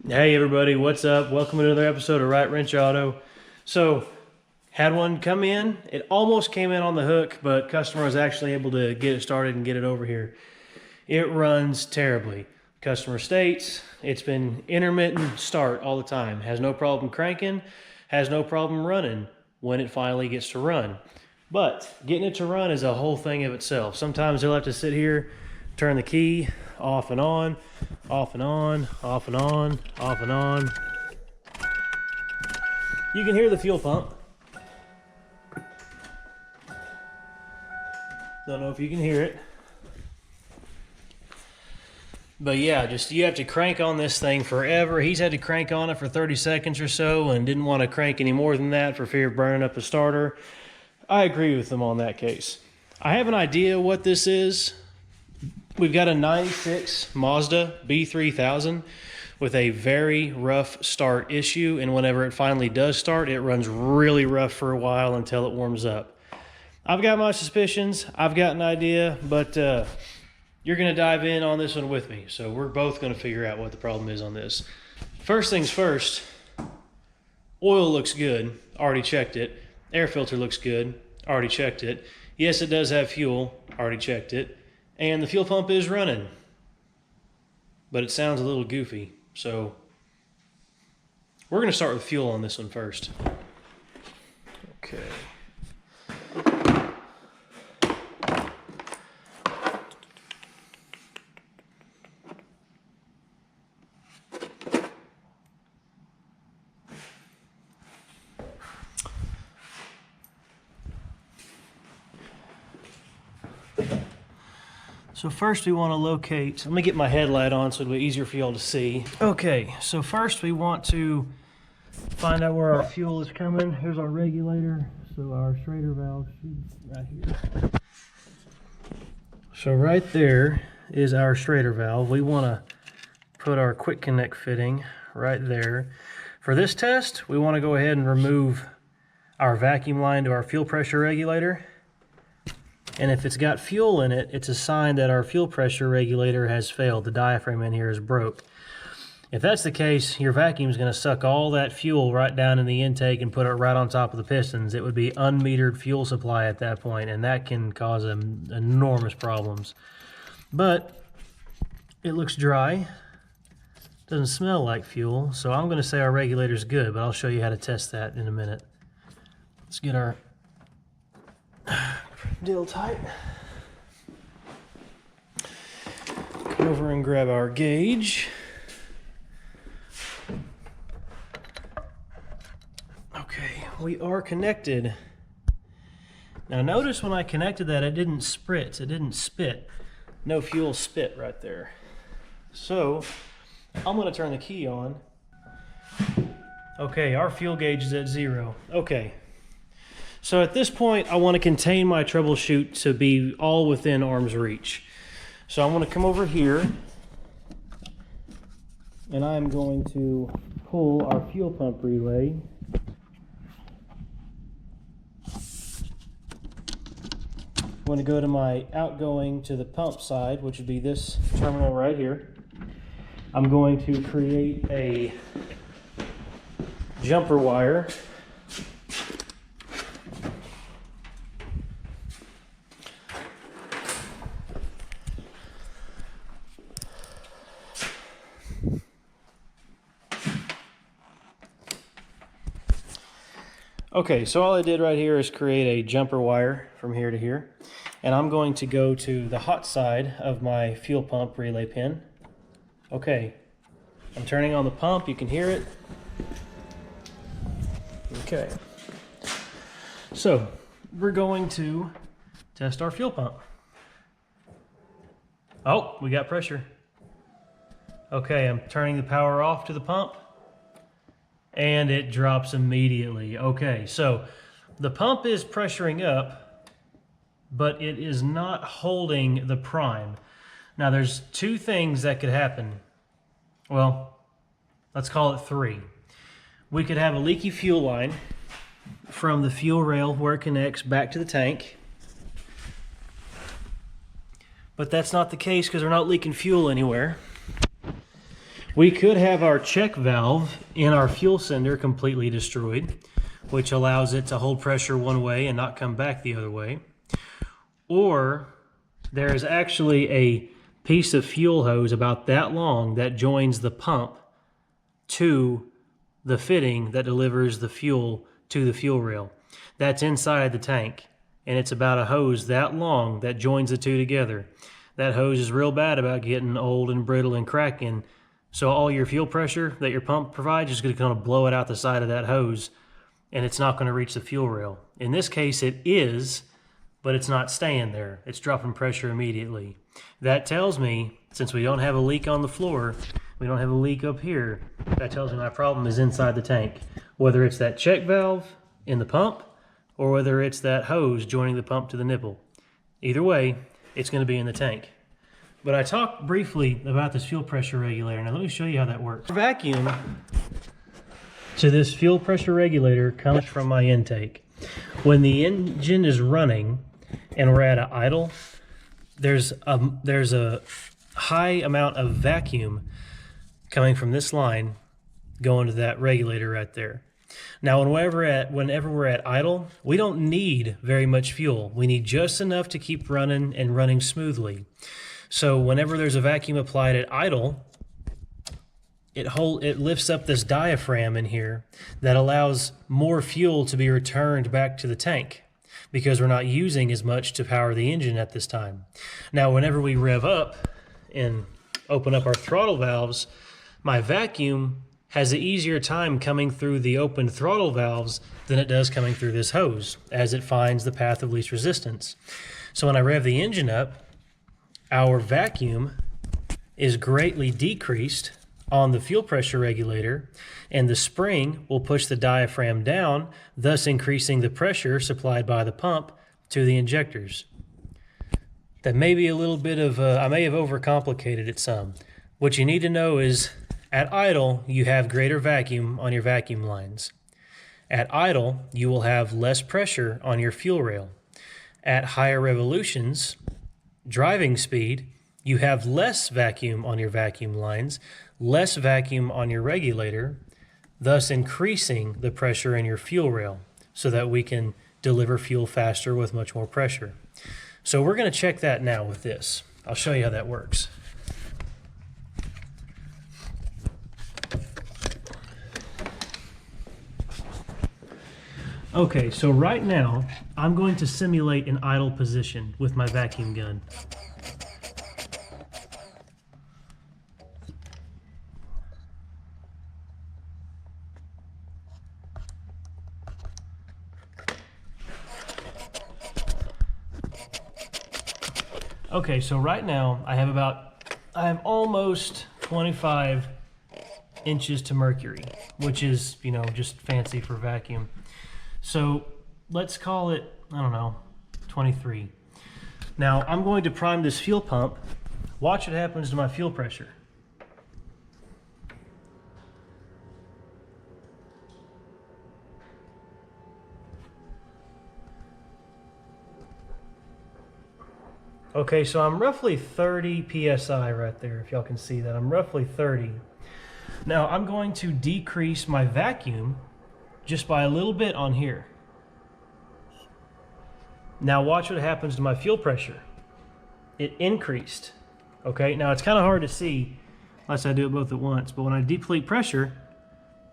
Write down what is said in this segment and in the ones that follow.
Hey everybody, what's up? Welcome to another episode of Right Wrench Auto. So, had one come in. It almost came in on the hook, but customer was actually able to get it started and get it over here. It runs terribly. Customer states it's been intermittent start all the time. Has no problem cranking, has no problem running when it finally gets to run. But getting it to run is a whole thing of itself. Sometimes they'll have to sit here, turn the key off and on, off and on, off and on, off and on. You can hear the fuel pump. Don't know if you can hear it. But yeah, just you have to crank on this thing forever. He's had to crank on it for 30 seconds or so and didn't want to crank any more than that for fear of burning up the starter. I agree with him on that case. I have an idea what this is. We've got a 96 Mazda B3000 with a very rough start issue, and whenever it finally does start, it runs really rough for a while until it warms up. I've got my suspicions, I've got an idea, but you're going to dive in on this one with me, so we're both going to figure out what the problem is on this. First things first, oil looks good, already checked it. Air filter looks good, already checked it. Yes, it does have fuel, already checked it. And the fuel pump is running, but it sounds a little goofy. So we're going to start with fuel on this one first. Okay. So first we want to locate, let me get my headlight on so it'll be easier for y'all to see. Okay, so first we want to find out where our fuel is coming. Here's our regulator, so our Schrader valve should be right here. So right there is our Schrader valve. We want to put our quick connect fitting right there. For this test, we want to go ahead and remove our vacuum line to our fuel pressure regulator. And if it's got fuel in it, it's a sign that our fuel pressure regulator has failed. The diaphragm in here is broke. If that's the case, your vacuum is going to suck all that fuel right down in the intake and put it right on top of the pistons. It would be unmetered fuel supply at that point, and that can cause enormous problems. But it looks dry. Doesn't smell like fuel, so I'm going to say our regulator's good, but I'll show you how to test that in a minute. Let's get our deal tight. Come over and grab our gauge. Okay, we are connected. Now notice when I connected that it didn't spritz, it didn't spit. No fuel spit right there. So I'm going to turn the key on. Okay, our fuel gauge is at 0. Okay. So at this point, I want to contain my troubleshoot to be all within arm's reach. So I'm going to come over here, and I'm going to pull our fuel pump relay. I'm going to go to my outgoing to the pump side, which would be this terminal right here. I'm going to create a jumper wire. Okay, so all I did right here is create a jumper wire from here to here, and I'm going to go to the hot side of my fuel pump relay pin. Okay, I'm turning on the pump, you can hear it. Okay, so we're going to test our fuel pump. Oh, we got pressure. Okay, I'm turning the power off to the pump, and it drops immediately. Okay, so the pump is pressuring up, but it is not holding the prime. Now there's two things that could happen. Well, let's call it three. We could have a leaky fuel line from the fuel rail where it connects back to the tank. But that's not the case because we're not leaking fuel anywhere. We could have our check valve in our fuel sender completely destroyed, which allows it to hold pressure one way and not come back the other way. Or there is actually a piece of fuel hose about that long that joins the pump to the fitting that delivers the fuel to the fuel rail. That's inside the tank, and it's about a hose that long that joins the two together. That hose is real bad about getting old and brittle and cracking, so all your fuel pressure that your pump provides is going to kind of blow it out the side of that hose, and it's not going to reach the fuel rail. In this case it is, but it's not staying there. It's dropping pressure immediately. That tells me, since we don't have a leak on the floor, we don't have a leak up here, that tells me my problem is inside the tank. Whether it's that check valve in the pump, or whether it's that hose joining the pump to the nipple. Either way, it's going to be in the tank. But I talked briefly about this fuel pressure regulator. Now let me show you how that works. Vacuum to this fuel pressure regulator comes from my intake. When the engine is running and we're at an idle, there's a high amount of vacuum coming from this line going to that regulator right there. Now whenever we're at idle, we don't need very much fuel. We need just enough to keep running and running smoothly. So whenever there's a vacuum applied at idle, it lifts up this diaphragm in here that allows more fuel to be returned back to the tank because we're not using as much to power the engine at this time. Now whenever we rev up and open up our throttle valves, my vacuum has an easier time coming through the open throttle valves than it does coming through this hose, as it finds the path of least resistance. So when I rev the engine up, our vacuum is greatly decreased on the fuel pressure regulator, and the spring will push the diaphragm down, thus increasing the pressure supplied by the pump to the injectors. That may be a little bit of, I may have overcomplicated it some. What you need to know is, at idle, you have greater vacuum on your vacuum lines. At idle, you will have less pressure on your fuel rail. At higher revolutions, driving speed, you have less vacuum on your vacuum lines, less vacuum on your regulator, thus increasing the pressure in your fuel rail so that we can deliver fuel faster with much more pressure. So we're going to check that now with this. I'll show you how that works. Okay, so right now, I'm going to simulate an idle position with my vacuum gun. Okay, so right now, I have almost 25 inches to mercury, which is, you know, just fancy for vacuum. So let's call it, I don't know, 23. Now I'm going to prime this fuel pump. Watch what happens to my fuel pressure. Okay, so I'm roughly 30 PSI right there, if y'all can see that. I'm roughly 30. Now I'm going to decrease my vacuum just by a little bit on here. Now watch what happens to my fuel pressure. It increased. Okay, now it's kind of hard to see unless I do it both at once, but when I deplete pressure,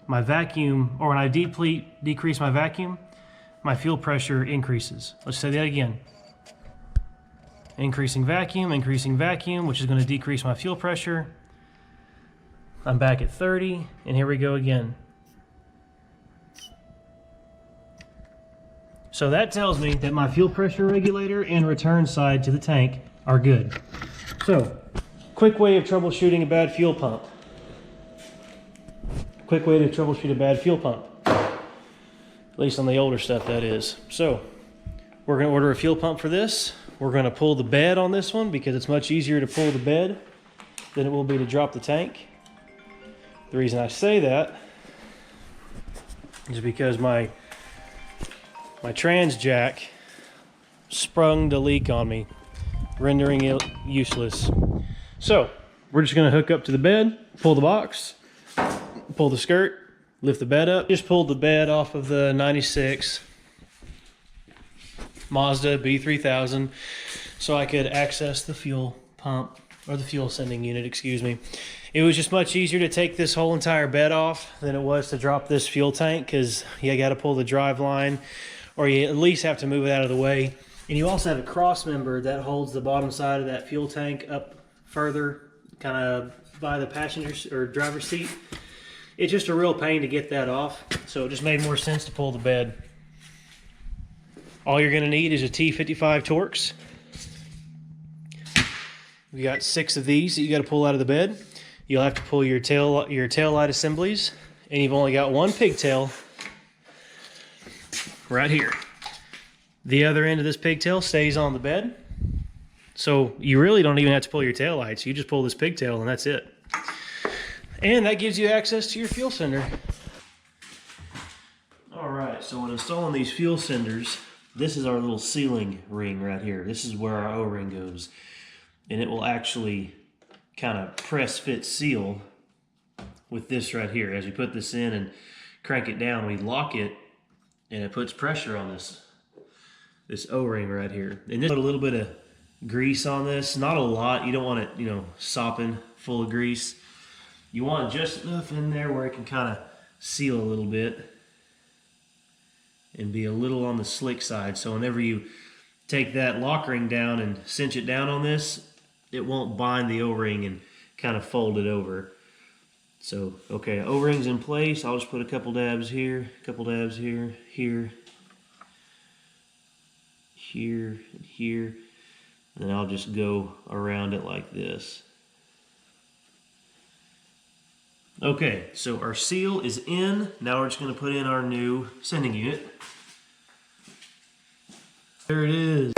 my vacuum, or when I decrease my vacuum, my fuel pressure increases. Let's say that again. Increasing vacuum, which is going to decrease my fuel pressure. I'm back at 30, and here we go again. So that tells me that my fuel pressure regulator and return side to the tank are good. So, quick way of troubleshooting a bad fuel pump. Quick way to troubleshoot a bad fuel pump. At least on the older stuff, that is. So, we're going to order a fuel pump for this. We're going to pull the bed on this one because it's much easier to pull the bed than it will be to drop the tank. The reason I say that is because my trans jack sprung the leak on me, rendering it useless. So we're just gonna hook up to the bed, pull the box, pull the skirt, lift the bed up. Just pulled the bed off of the 96 Mazda B3000 so I could access the fuel pump, or the fuel sending unit, excuse me. It was just much easier to take this whole entire bed off than it was to drop this fuel tank, because you got to pull the drive line, or you at least have to move it out of the way. And you also have a cross member that holds the bottom side of that fuel tank up further, kind of by the passenger or driver's seat. It's just a real pain to get that off, so it just made more sense to pull the bed. All you're going to need is a T55 Torx. We got 6 of these that you got to pull out of the bed. You'll have to pull your tail light assemblies, and you've only got one pigtail right here. The other end of this pigtail stays on the bed, so you really don't even have to pull your tail lights. You just pull this pigtail and that's it. And that gives you access to your fuel sender. All right, so when installing these fuel senders, this is our little sealing ring right here. This is where our O-ring goes. And it will actually kind of press fit seal with this right here. As we put this in and crank it down, we lock it and it puts pressure on this O-ring right here. And just put a little bit of grease on this, not a lot. You don't want it, you know, sopping full of grease. You want just enough in there where it can kind of seal a little bit and be a little on the slick side. So whenever you take that lock ring down and cinch it down on this, it won't bind the O-ring and kind of fold it over. So, okay, O-ring's in place. I'll just put a couple dabs here, a couple dabs here, here, here, and here. And then I'll just go around it like this. Okay, so our seal is in. Now we're just going to put in our new sending unit. There it is.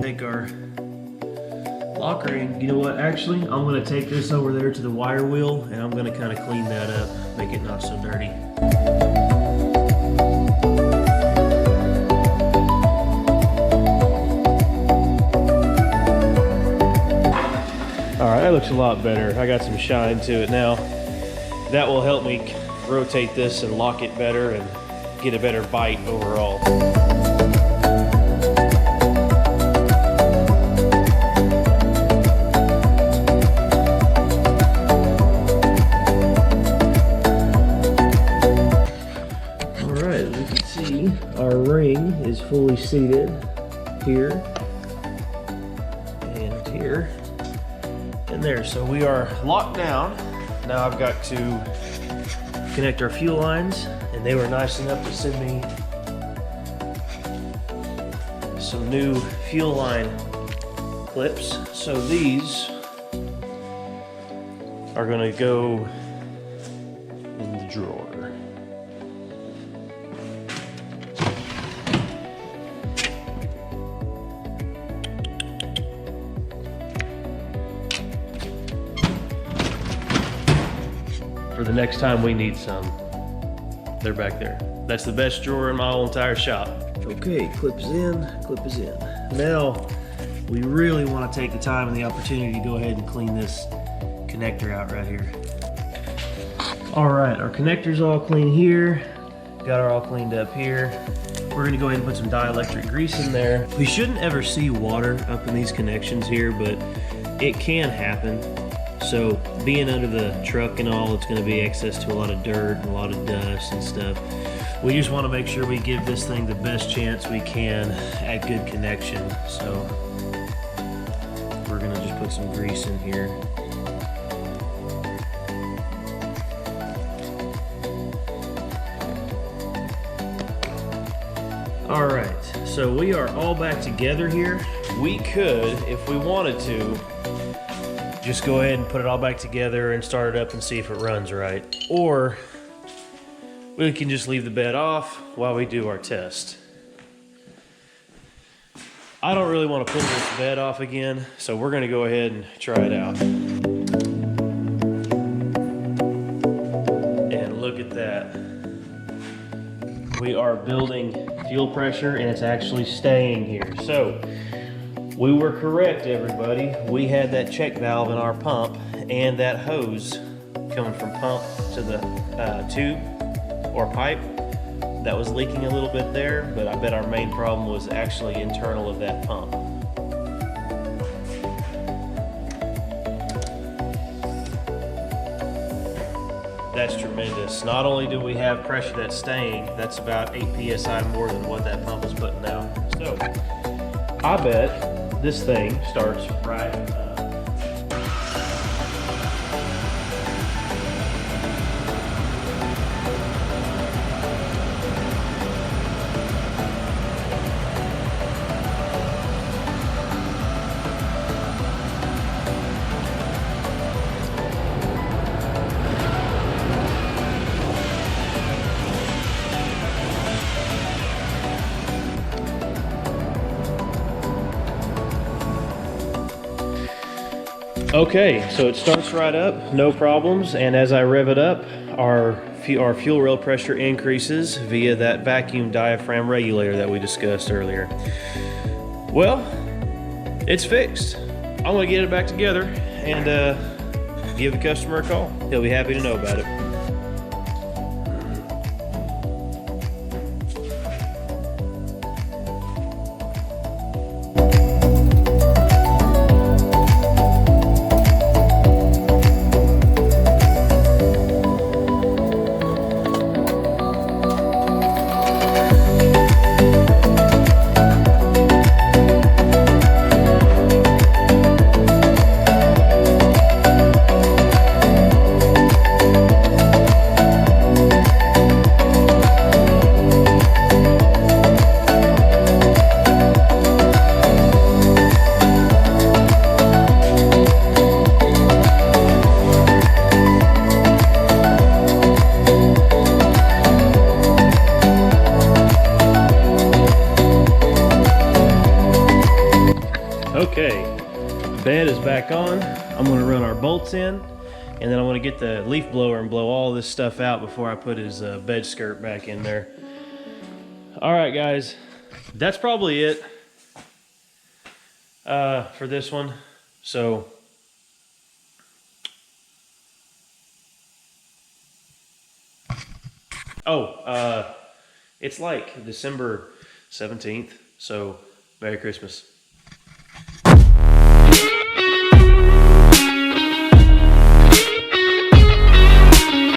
Take our lock ring. You know what? Actually, I'm going to take this over there to the wire wheel and I'm going to kind of clean that up, make it not so dirty. Alright, that looks a lot better. I got some shine to it now. That will help me rotate this and lock it better and get a better bite overall. Alright, as you can see, our ring is fully seated here and here. There, so we are locked down. Now I've got to connect our fuel lines, and they were nice enough to send me some new fuel line clips. So these are going to go in the drawer. For the next time we need some, they're back there. That's the best drawer in my whole entire shop. Okay, clip is in, clip is in. Now, we really want to take the time and the opportunity to go ahead and clean this connector out right here. All right, our connector's all clean here. Got her all cleaned up here. We're gonna go ahead and put some dielectric grease in there. We shouldn't ever see water up in these connections here, but it can happen. So being under the truck and all, it's going to be access to a lot of dirt and a lot of dust and stuff. We just want to make sure we give this thing the best chance we can at good connection. So we're going to just put some grease in here. All right, so we are all back together here. We could, if we wanted to, just go ahead and put it all back together and start it up and see if it runs right. Or we can just leave the bed off while we do our test. I don't really want to pull this bed off again, so we're going to go ahead and try it out. And look at that. we are building fuel pressure and it's actually staying here. So we were correct, everybody. We had that check valve in our pump and that hose coming from pump to the tube or pipe that was leaking a little bit there, but I bet our main problem was actually internal of that pump. That's tremendous. Not only do we have pressure that's staying, that's about 8 psi more than what that pump was putting out. So I bet this thing starts right up. Okay, so it starts right up, no problems, and as I rev it up, our fuel rail pressure increases via that vacuum diaphragm regulator that we discussed earlier. Well, it's fixed. I'm gonna get it back together and give the customer a call. He'll be happy to know about it. Okay, bed is back on. I'm gonna run our bolts in, and then I'm gonna get the leaf blower and blow all this stuff out before I put his bed skirt back in there. All right, guys, that's probably it for this one. So, it's like December 17th, so Merry Christmas.